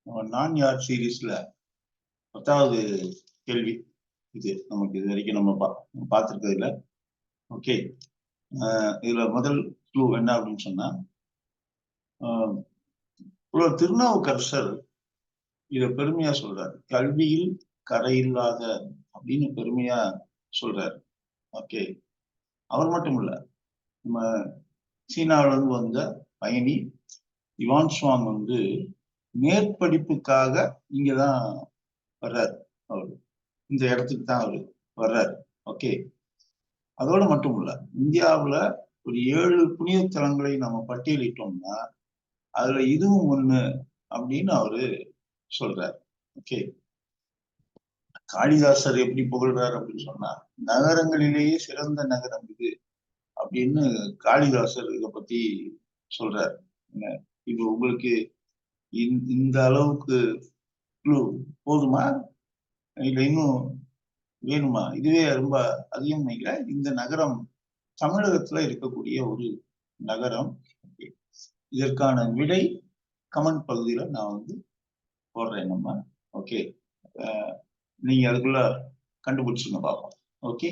நான் யார் சீரீஸ்ல 10வது கேள்வி இது. நமக்கு இது வரைக்கும் நம்ம பார்த்திருக்கிறது இல்லை. ஓகே, இதுல முதல் க்ளூ என்ன அப்படின்னு சொன்னா, திருநாவுக்கரசர் இத பெருமையா சொல்றாரு. கல்வியில் கரையில்லாத அப்படின்னு பெருமையா சொல்றாரு. ஓகே, அவர் மட்டும் இல்ல, நம்ம சீனாவில இருந்து வந்த பயணி யுவான் சுவாங் மேற்படிப்புக்காக இங்கதான் வர்றாரு. அவரு இந்த இடத்துக்கு தான் அவரு வர்றாரு. ஓகே, அதோட மட்டும் இல்ல, இந்தியாவுல ஒரு 7 புனித தலங்களை நம்ம பட்டியலிட்டோம்னா அதுல இதுவும் ஒண்ணு அப்படின்னு அவரு சொல்றாரு. ஓகே, காளிதாசர் எப்படி புகழ்றாரு அப்படின்னு சொன்னா, நகரங்களிலேயே சிறந்த நகரம் இது அப்படின்னு காளிதாசர் இத பத்தி சொல்றாரு. இது உங்களுக்கு இந்த அளவுக்கு போதுமா, இல்ல இன்னும் வேணுமா? இதுவே ரொம்ப அதிகம் நினைக்கல. இந்த நகரம் தமிழகத்துல இருக்கக்கூடிய ஒரு நகரம். இதற்கான விடை கமெண்ட் பகுதியில நான் போடுறேன். நம்ம ஓகே, நீங்க அதுக்குள்ள கண்டுபிடிச்சுங்க பார்ப்போம். ஓகே.